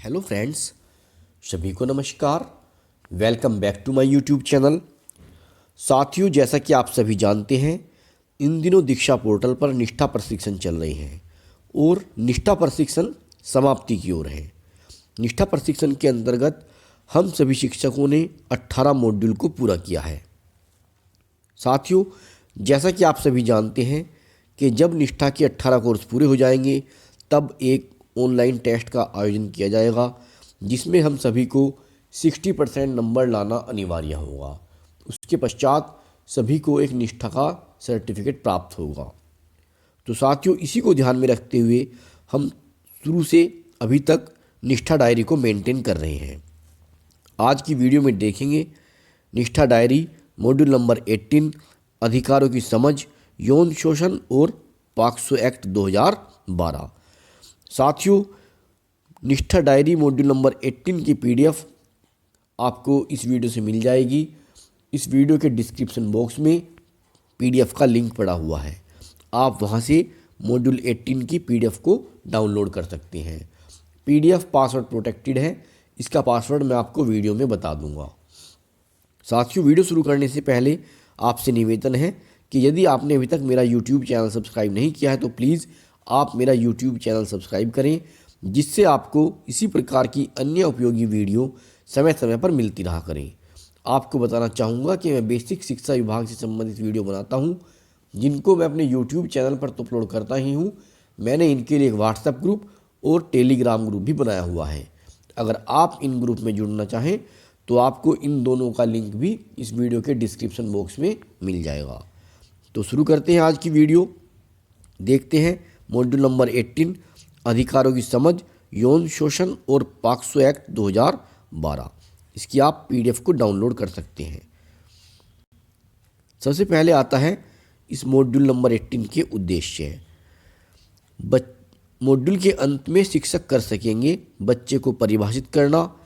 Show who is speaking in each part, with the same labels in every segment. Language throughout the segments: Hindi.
Speaker 1: हेलो फ्रेंड्स, सभी को नमस्कार। Welcome back to my YouTube channel. साथियों, जैसा कि आप सभी जानते हैं, इन दिनों दीक्षा पोर्टल पर निष्ठा प्रशिक्षण चल रहे हैं और निष्ठा प्रशिक्षण समाप्ति की ओर है। निष्ठा प्रशिक्षण के अंतर्गत हम सभी शिक्षकों ने 18 मॉड्यूल को पूरा किया है। साथियों, जैसा कि आप सभी जानते हैं कि जब निष्ठा के 18 कोर्स पूरे हो जाएंगे तब एक ऑनलाइन टेस्ट का आयोजन किया जाएगा जिसमें हम सभी को 60% नंबर लाना अनिवार्य होगा। उसके पश्चात सभी को एक निष्ठा का सर्टिफिकेट प्राप्त होगा। तो साथियों, इसी को ध्यान में रखते हुए हम शुरू से अभी तक निष्ठा डायरी को मेंटेन कर रहे हैं। आज की वीडियो में देखेंगे निष्ठा डायरी मॉड्यूल नंबर 18 अधिकारों की समझ, यौन शोषण और पॉक्सो एक्ट 2012। साथियों, निष्ठा डायरी मॉड्यूल नंबर 18 की पीडीएफ आपको इस वीडियो से मिल जाएगी। इस वीडियो के डिस्क्रिप्शन बॉक्स में पीडीएफ का लिंक पड़ा हुआ है। आप वहां से मॉड्यूल 18 की पीडीएफ को डाउनलोड कर सकते हैं। पीडीएफ पासवर्ड प्रोटेक्टेड है। इसका पासवर्ड मैं आपको वीडियो में बता दूंगा। साथियों, वीडियो शुरू करने से पहले आपसे निवेदन है कि यदि आपने अभी तक मेरा यूट्यूब चैनल सब्सक्राइब नहीं किया है तो प्लीज़ आप मेरा यूट्यूब चैनल सब्सक्राइब करें, जिससे आपको इसी प्रकार की अन्य उपयोगी वीडियो समय समय पर मिलती रहा करें। आपको बताना चाहूँगा कि मैं बेसिक शिक्षा विभाग से संबंधित वीडियो बनाता हूँ जिनको मैं अपने यूट्यूब चैनल पर तो अपलोड करता ही हूँ। मैंने इनके लिए एक व्हाट्सएप ग्रुप और टेलीग्राम ग्रुप भी बनाया हुआ है। अगर आप इन ग्रुप में जुड़ना चाहें तो आपको इन दोनों का लिंक भी इस वीडियो के डिस्क्रिप्शन बॉक्स में मिल जाएगा। तो शुरू करते हैं आज की वीडियो। देखते हैं मॉड्यूल नंबर 18 अधिकारों की समझ, यौन शोषण और पॉक्सो एक्ट 2012। इसकी आप पीडीएफ को डाउनलोड कर सकते हैं। सबसे पहले आता है इस मॉड्यूल नंबर 18 के उद्देश्य। मॉड्यूल के अंत में शिक्षक कर सकेंगे बच्चे को परिभाषित करना,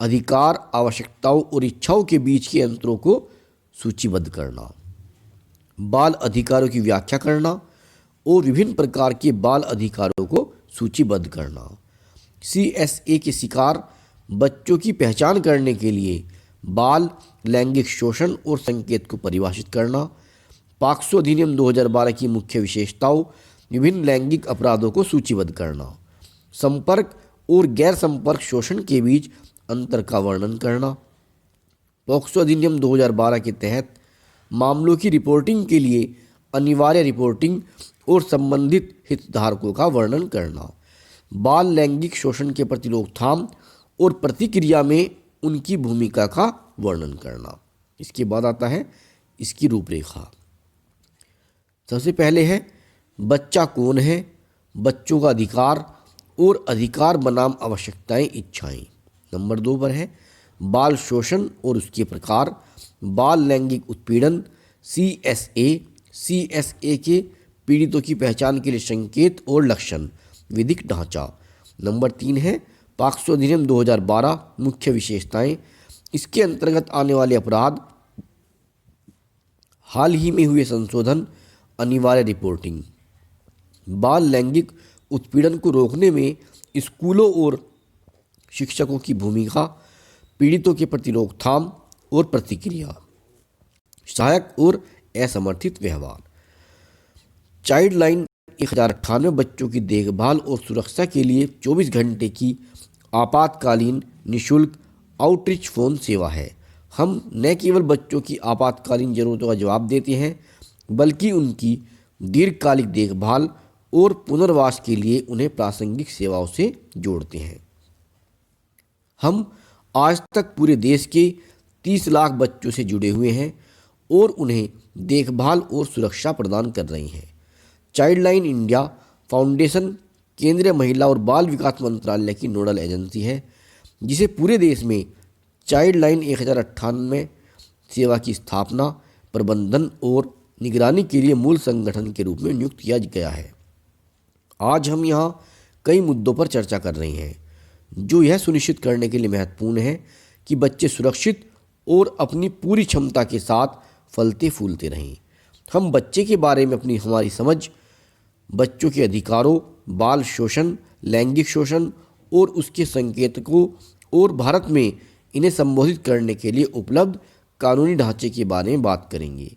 Speaker 1: अधिकार, आवश्यकताओं और इच्छाओं के बीच के अंतरों को सूचीबद्ध करना, बाल अधिकारों की व्याख्या करना और विभिन्न प्रकार के बाल अधिकारों को सूचीबद्ध करना, CSA के शिकार बच्चों की पहचान करने के लिए बाल लैंगिक शोषण और संकेत को परिभाषित करना, पॉक्सो अधिनियम 2012 की मुख्य विशेषताओं, विभिन्न लैंगिक अपराधों को सूचीबद्ध करना, संपर्क और गैर संपर्क शोषण के बीच अंतर का वर्णन करना, पॉक्सो अधिनियम 2012 के तहत मामलों की रिपोर्टिंग के लिए अनिवार्य रिपोर्टिंग और संबंधित हितधारकों का वर्णन करना, बाल लैंगिक शोषण के प्रति रोकथाम और प्रतिक्रिया में उनकी भूमिका का वर्णन करना। इसके बाद आता है इसकी रूपरेखा। सबसे पहले है बच्चा कौन है, बच्चों का अधिकार और अधिकार बनाम आवश्यकताएं, इच्छाएं। नंबर 2 पर है बाल शोषण और उसके प्रकार, बाल लैंगिक उत्पीड़न, CSA के पीड़ितों की पहचान के लिए संकेत और लक्षण, विधिक ढांचा। नंबर 3 है पॉक्सो अधिनियम 2012 मुख्य विशेषताएं। इसके अंतर्गत आने वाले अपराध, हाल ही में हुए संशोधन, अनिवार्य रिपोर्टिंग, बाल लैंगिक उत्पीड़न को रोकने में स्कूलों और शिक्षकों की भूमिका, पीड़ितों के प्रति रोकथाम और प्रतिक्रिया, सहायक और असमर्थित व्यवहार। चाइल्ड लाइन 1098 बच्चों की देखभाल और सुरक्षा के लिए 24 घंटे की आपातकालीन निःशुल्क आउटरीच फ़ोन सेवा है। हम न केवल बच्चों की आपातकालीन ज़रूरतों का जवाब देते हैं बल्कि उनकी दीर्घकालिक देखभाल और पुनर्वास के लिए उन्हें प्रासंगिक सेवाओं से जोड़ते हैं। हम आज तक पूरे देश के 30 लाख बच्चों से जुड़े हुए हैं और उन्हें देखभाल और सुरक्षा प्रदान कर रहे हैं। चाइल्ड लाइन इंडिया फाउंडेशन केंद्रीय महिला और बाल विकास मंत्रालय की नोडल एजेंसी है, जिसे पूरे देश में चाइल्ड लाइन 1098 सेवा की स्थापना, प्रबंधन और निगरानी के लिए मूल संगठन के रूप में नियुक्त किया गया है। आज हम यहाँ कई मुद्दों पर चर्चा कर रहे हैं जो यह सुनिश्चित करने के लिए महत्वपूर्ण है कि बच्चे सुरक्षित और अपनी पूरी क्षमता के साथ फलते फूलते रहें। हम बच्चे के बारे में हमारी समझ, बच्चों के अधिकारों, बाल शोषण, लैंगिक शोषण और उसके संकेतकों और भारत में इन्हें संबोधित करने के लिए उपलब्ध कानूनी ढांचे के बारे में बात करेंगे।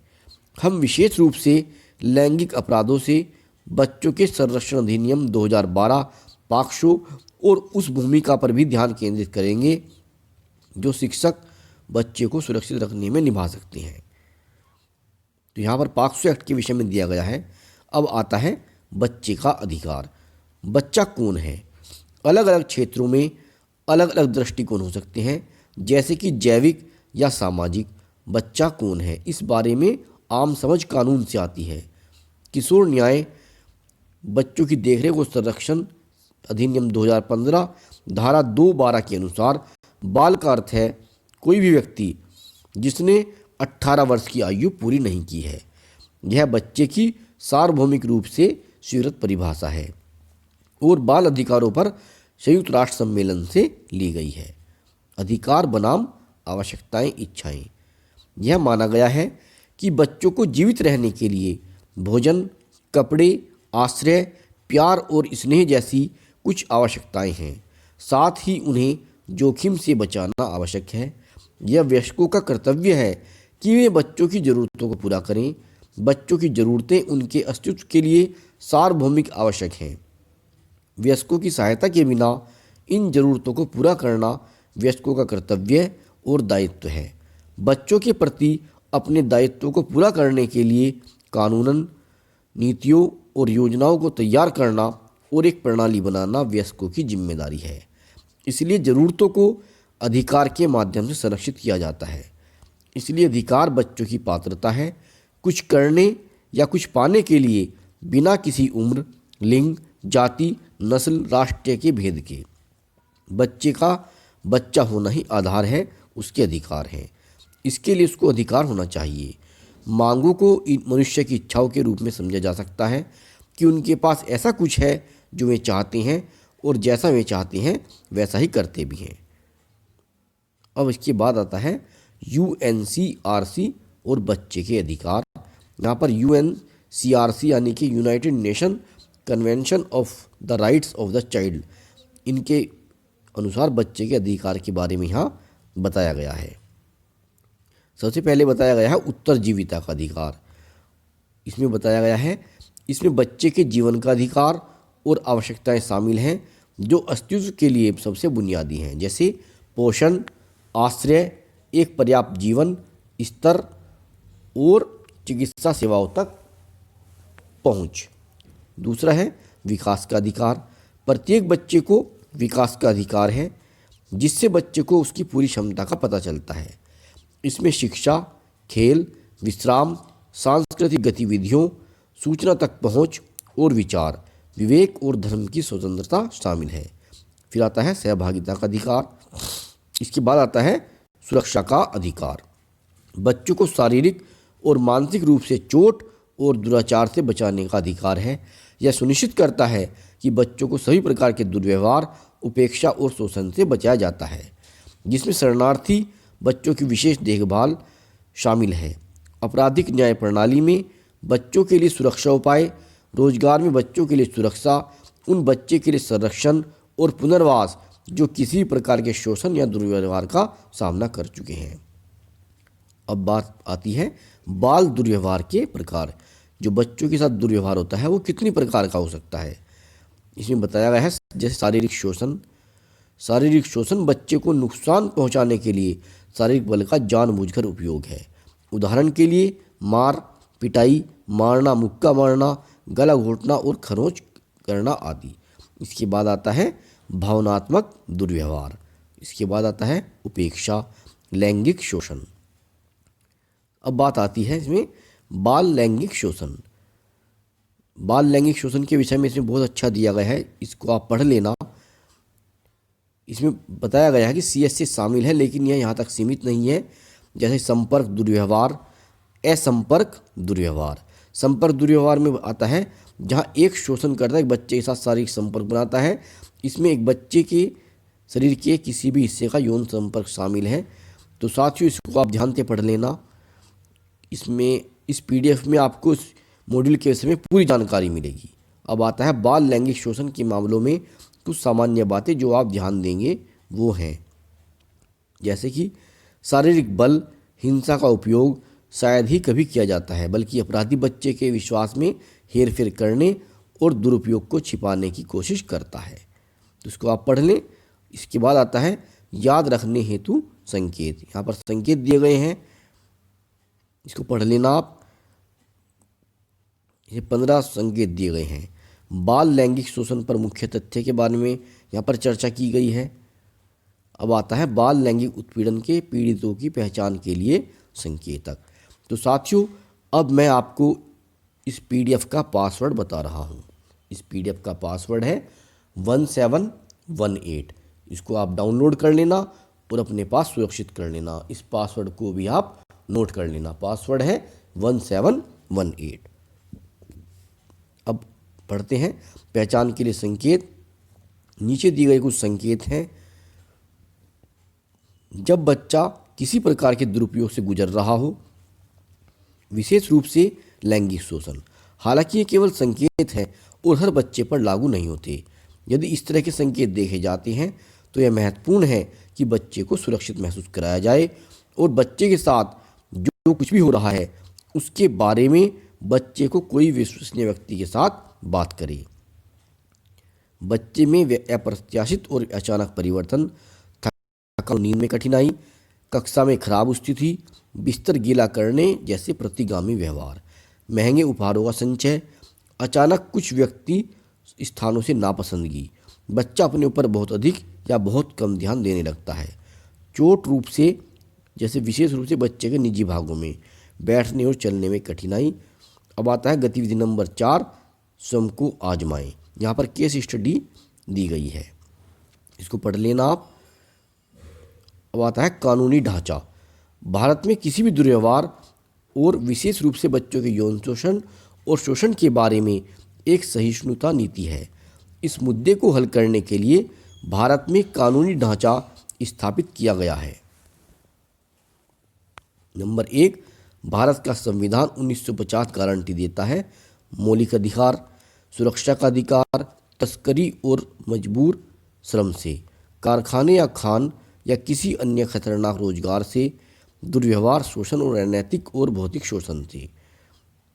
Speaker 1: हम विशेष रूप से लैंगिक अपराधों से बच्चों के संरक्षण अधिनियम 2012 पॉक्सो और उस भूमिका पर भी ध्यान केंद्रित करेंगे जो शिक्षक बच्चे को सुरक्षित रखने में निभा सकते हैं। तो यहाँ पर पॉक्सो एक्ट के विषय में दिया गया है। अब आता है बच्चे का अधिकार। बच्चा कौन है? अलग अलग क्षेत्रों में अलग अलग दृष्टिकोण हो सकते हैं, जैसे कि जैविक या सामाजिक। बच्चा कौन है, इस बारे में आम समझ कानून से आती है। किशोर न्याय बच्चों की देखरेख और संरक्षण अधिनियम 2015 धारा 212 के अनुसार बाल का अर्थ है कोई भी व्यक्ति जिसने 18 वर्ष की आयु पूरी नहीं की है। यह बच्चे की सार्वभौमिक रूप से स्वीकृत परिभाषा है और बाल अधिकारों पर संयुक्त राष्ट्र सम्मेलन से ली गई है। अधिकार बनाम आवश्यकताएं, इच्छाएं। यह माना गया है कि बच्चों को जीवित रहने के लिए भोजन, कपड़े, आश्रय, प्यार और स्नेह जैसी कुछ आवश्यकताएं हैं। साथ ही उन्हें जोखिम से बचाना आवश्यक है। यह वयस्कों का कर्तव्य है कि वे बच्चों की ज़रूरतों को पूरा करें। बच्चों की ज़रूरतें उनके अस्तित्व के लिए सार्वभौमिक आवश्यक हैं। वयस्कों की सहायता के बिना इन ज़रूरतों को पूरा करना वयस्कों का कर्तव्य और दायित्व है। बच्चों के प्रति अपने दायित्वों को पूरा करने के लिए कानूनन, नीतियों और योजनाओं को तैयार करना और एक प्रणाली बनाना वयस्कों की जिम्मेदारी है। इसलिए ज़रूरतों को अधिकार के माध्यम से संरक्षित किया जाता है। इसलिए अधिकार बच्चों की पात्रता है कुछ करने या कुछ पाने के लिए बिना किसी उम्र, लिंग, जाति, नस्ल, राष्ट्र के भेद के। बच्चे का बच्चा होना ही आधार है, उसके अधिकार हैं। इसके लिए उसको अधिकार होना चाहिए। मांगों को मनुष्य की इच्छाओं के रूप में समझा जा सकता है कि उनके पास ऐसा कुछ है जो वे चाहते हैं और जैसा वे चाहते हैं वैसा ही करते भी हैं। अब इसके बाद आता है UNCRC और बच्चे के अधिकार। यहाँ पर UNCRC यानी कि United nation convention of the rights of the child, इनके अनुसार बच्चे के अधिकार के बारे में यहाँ बताया गया है। सबसे पहले बताया गया है उत्तरजीविता का अधिकार। इसमें बताया गया है इसमें बच्चे के जीवन का अधिकार और आवश्यकताएं शामिल हैं जो अस्तित्व के लिए सबसे बुनियादी हैं, जैसे पोषण, आश्रय, एक पर्याप्त जीवन स्तर और चिकित्सा सेवाओं तक पहुंच। दूसरा है विकास का अधिकार। प्रत्येक बच्चे को विकास का अधिकार है जिससे बच्चे को उसकी पूरी क्षमता का पता चलता है। इसमें शिक्षा, खेल, विश्राम, सांस्कृतिक गतिविधियों, सूचना तक पहुंच और विचार, विवेक और धर्म की स्वतंत्रता शामिल है। फिर आता है सहभागिता का अधिकार। इसके बाद आता है सुरक्षा का अधिकार। बच्चों को शारीरिक और मानसिक रूप से चोट और दुराचार से बचाने का अधिकार है। यह सुनिश्चित करता है कि बच्चों को सभी प्रकार के दुर्व्यवहार, उपेक्षा और शोषण से बचाया जाता है, जिसमें शरणार्थी बच्चों की विशेष देखभाल शामिल है। आपराधिक न्याय प्रणाली में बच्चों के लिए सुरक्षा उपाय, रोजगार में बच्चों के लिए सुरक्षा, उन बच्चे के लिए संरक्षण और पुनर्वास जो किसी प्रकार के शोषण या दुर्व्यवहार का सामना कर चुके हैं। अब बात आती है बाल दुर्व्यवहार के प्रकार। जो बच्चों के साथ दुर्व्यवहार होता है वो कितनी प्रकार का हो सकता है। इसमें बताया गया है जैसे शारीरिक शोषण। शारीरिक शोषण बच्चे को नुकसान पहुंचाने के लिए शारीरिक बल का जानबूझकर उपयोग है। उदाहरण के लिए मार, पिटाई, मारना, मुक्का मारना, गला घोंटना और खरोंच करना आदि। इसके बाद आता है भावनात्मक दुर्व्यवहार। इसके बाद आता है उपेक्षा, लैंगिक शोषण। अब बात आती है इसमें बाल लैंगिक शोषण। बाल लैंगिक शोषण के विषय में इसमें बहुत अच्छा दिया गया है, इसको आप पढ़ लेना। इसमें बताया गया है कि CSC शामिल है, लेकिन यह यहाँ तक सीमित नहीं है। जैसे संपर्क दुर्व्यवहार, असंपर्क दुर्व्यवहार। संपर्क दुर्व्यवहार में आता है जहाँ एक शोषणकर्ता एक बच्चे के साथ शारीरिक संपर्क बनाता है। इसमें एक बच्चे के शरीर के किसी भी हिस्से का यौन संपर्क शामिल है। तो साथियों इसको आप ध्यान से पढ़ लेना। इसमें इस PDF में आपको इस मॉड्यूल के विषय में पूरी जानकारी मिलेगी। अब आता है बाल लैंगिक शोषण के मामलों में कुछ सामान्य बातें जो आप ध्यान देंगे वो हैं, जैसे कि शारीरिक बल, हिंसा का उपयोग शायद ही कभी किया जाता है, बल्कि अपराधी बच्चे के विश्वास में हेरफेर करने और दुरुपयोग को छिपाने की कोशिश करता है। तो इसको आप पढ़ लें। इसके बाद आता है याद रखने हेतु संकेत। यहाँ पर संकेत दिए गए हैं, इसको पढ़ लेना आप। ये 15 संकेत दिए गए हैं। बाल लैंगिक शोषण पर मुख्य तथ्य के बारे में यहाँ पर चर्चा की गई है। अब आता है बाल लैंगिक उत्पीड़न के पीड़ितों की पहचान के लिए संकेतक। तो साथियों, अब मैं आपको इस पीडीएफ का पासवर्ड बता रहा हूँ। इस पीडीएफ का पासवर्ड है 1718। इसको आप डाउनलोड कर लेना और अपने पास सुरक्षित कर लेना। इस पासवर्ड को भी आप नोट कर लेना। पासवर्ड है 1718। अब पढ़ते हैं पहचान के लिए संकेत। नीचे दिए गए कुछ संकेत हैं। जब बच्चा किसी प्रकार के दुरुपयोग से गुजर रहा हो, विशेष रूप से लैंगिक शोषण। हालांकि ये केवल संकेत है और हर बच्चे पर लागू नहीं होते। यदि इस तरह के संकेत देखे जाते हैं तो यह महत्वपूर्ण है कि बच्चे को सुरक्षित महसूस कराया जाए और बच्चे के साथ जो कुछ भी हो रहा है उसके बारे में बच्चे को कोई विश्वसनीय व्यक्ति के साथ बात करे। बच्चे में अप्रत्याशित और अचानक परिवर्तन, थकान, नींद में कठिनाई, कक्षा में खराब स्थिति, बिस्तर गीला करने जैसे प्रतिगामी व्यवहार, महंगे उपहारों का संचय, अचानक कुछ व्यक्ति स्थानों से नापसंदगी, बच्चा अपने ऊपर बहुत अधिक या बहुत कम ध्यान देने लगता है, चोट रूप से जैसे विशेष रूप से बच्चे के निजी भागों में, बैठने और चलने में कठिनाई। अब आता है गतिविधि नंबर 4, स्वयं को आजमाएं। यहाँ पर केस स्टडी दी गई है, इसको पढ़ लेना आप। अब आता है कानूनी ढांचा। भारत में किसी भी दुर्व्यवहार और विशेष रूप से बच्चों के यौन शोषण और शोषण के बारे में एक सहिष्णुता नीति है। इस मुद्दे को हल करने के लिए भारत में कानूनी ढांचा स्थापित किया गया है। नंबर 1, भारत का संविधान 1950 गारंटी देता है मौलिक अधिकार, सुरक्षा का अधिकार, तस्करी और मजबूर श्रम से, कारखाने या खान या किसी अन्य खतरनाक रोजगार से, दुर्व्यवहार, शोषण और अनैतिक और भौतिक शोषण से।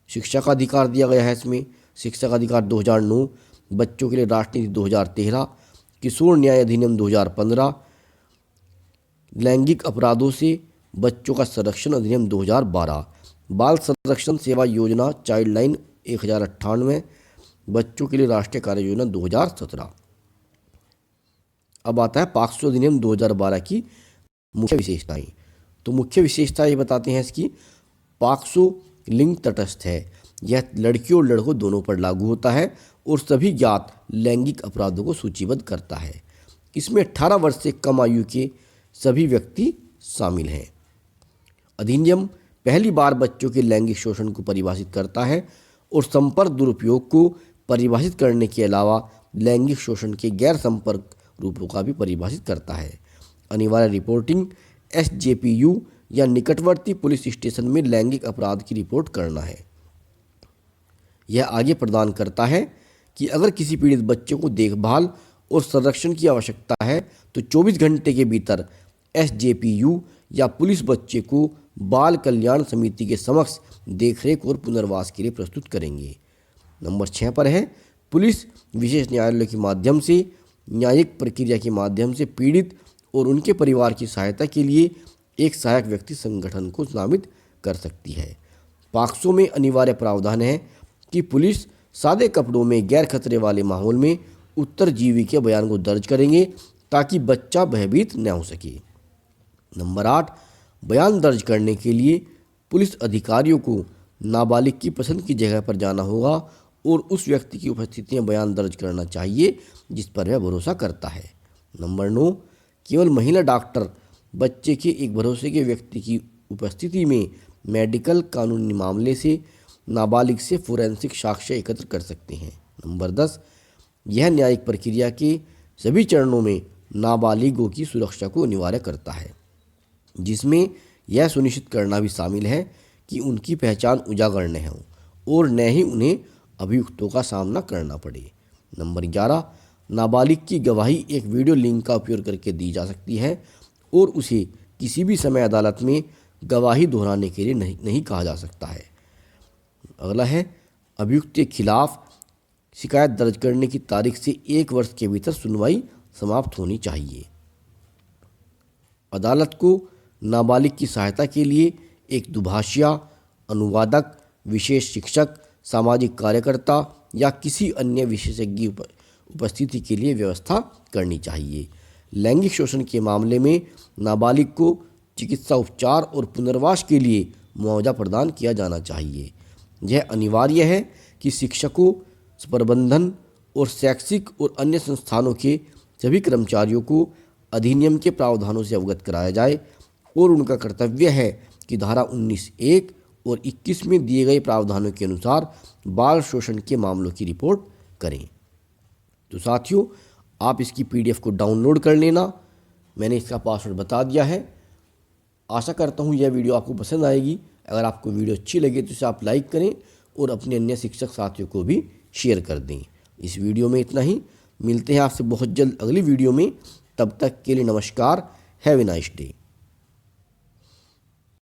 Speaker 1: शिक्षा का अधिकार दिया गया है इसमें। शिक्षा का अधिकार 2009, बच्चों के लिए राष्ट्रीय नीति 2013, किशोर न्याय अधिनियम 2015, लैंगिक अपराधों से बच्चों का संरक्षण अधिनियम 2012, बाल संरक्षण सेवा योजना चाइल्ड लाइन 1098, बच्चों के लिए राष्ट्रीय कार्य योजना 2017। अब आता है पॉक्सो अधिनियम 2012 की मुख्य विशेषताएं। तो मुख्य विशेषता ये बताते हैं इसकी। पॉक्सो लिंग तटस्थ है, यह लड़कियों और लड़कों दोनों पर लागू होता है और सभी ज्ञात लैंगिक अपराधों को सूचीबद्ध करता है। इसमें 18 वर्ष से कम आयु के सभी व्यक्ति शामिल हैं। अधिनियम पहली बार बच्चों के लैंगिक शोषण को परिभाषित करता है और संपर्क दुरुपयोग को परिभाषित करने के अलावा लैंगिक शोषण के गैर संपर्क रूपों का भी परिभाषित करता है। अनिवार्य रिपोर्टिंग, एसजेपीयू या निकटवर्ती पुलिस स्टेशन में लैंगिक अपराध की रिपोर्ट करना है। यह आगे प्रदान करता है कि अगर किसी पीड़ित बच्चे को देखभाल और संरक्षण की आवश्यकता है तो 24 घंटे के भीतर एसजेपीयू या पुलिस बच्चे को बाल कल्याण समिति के समक्ष देखरेख और पुनर्वास के लिए प्रस्तुत करेंगे। नंबर 6 पर है पुलिस विशेष न्यायालय के माध्यम से न्यायिक प्रक्रिया के माध्यम से पीड़ित और उनके परिवार की सहायता के लिए एक सहायक व्यक्ति संगठन को नामित कर सकती है। पॉक्सो में अनिवार्य प्रावधान है कि पुलिस सादे कपड़ों में गैर खतरे वाले माहौल में उत्तरजीवी के बयान को दर्ज करेंगे ताकि बच्चा भयभीत न हो सके। नंबर 8, बयान दर्ज करने के लिए पुलिस अधिकारियों को नाबालिग की पसंद की जगह पर जाना होगा और उस व्यक्ति की उपस्थिति में बयान दर्ज करना चाहिए जिस पर वह भरोसा करता है। नंबर 9, केवल महिला डॉक्टर बच्चे के एक भरोसे के व्यक्ति की उपस्थिति में मेडिकल कानूनी मामले से नाबालिग से फोरेंसिक साक्ष्य एकत्र कर सकते हैं। नंबर 10, यह न्यायिक प्रक्रिया के सभी चरणों में नाबालिगों की सुरक्षा को अनिवार्य करता है, जिसमें यह सुनिश्चित करना भी शामिल है कि उनकी पहचान उजागर न हो और न ही उन्हें अभियुक्तों का सामना करना पड़े। नंबर 11, नाबालिग की गवाही एक वीडियो लिंक का उपयोग करके दी जा सकती है और उसे किसी भी समय अदालत में गवाही दोहराने के लिए नहीं कहा जा सकता है। अगला है, अभियुक्त के खिलाफ शिकायत दर्ज करने की तारीख से 1 वर्ष के भीतर सुनवाई समाप्त होनी चाहिए। अदालत को नाबालिग की सहायता के लिए एक दुभाषिया, अनुवादक, विशेष शिक्षक, सामाजिक कार्यकर्ता या किसी अन्य विशेषज्ञ उपस्थिति के लिए व्यवस्था करनी चाहिए। लैंगिक शोषण के मामले में नाबालिग को चिकित्सा उपचार और पुनर्वास के लिए मुआवजा प्रदान किया जाना चाहिए। यह अनिवार्य है कि शिक्षकों, प्रबंधन और शैक्षिक और अन्य संस्थानों के सभी कर्मचारियों को अधिनियम के प्रावधानों से अवगत कराया जाए और उनका कर्तव्य है कि धारा 19(1) और 21 में दिए गए प्रावधानों के अनुसार बाल शोषण के मामलों की रिपोर्ट करें। तो साथियों, आप इसकी PDF को डाउनलोड कर लेना। मैंने इसका पासवर्ड बता दिया है। आशा करता हूँ यह वीडियो आपको पसंद आएगी। अगर आपको वीडियो अच्छी लगे तो इसे आप लाइक करें और अपने अन्य शिक्षक साथियों को भी शेयर कर दें। इस वीडियो में इतना ही। मिलते हैं आपसे बहुत जल्द अगली वीडियो में। तब तक के लिए नमस्कार। Have a nice day.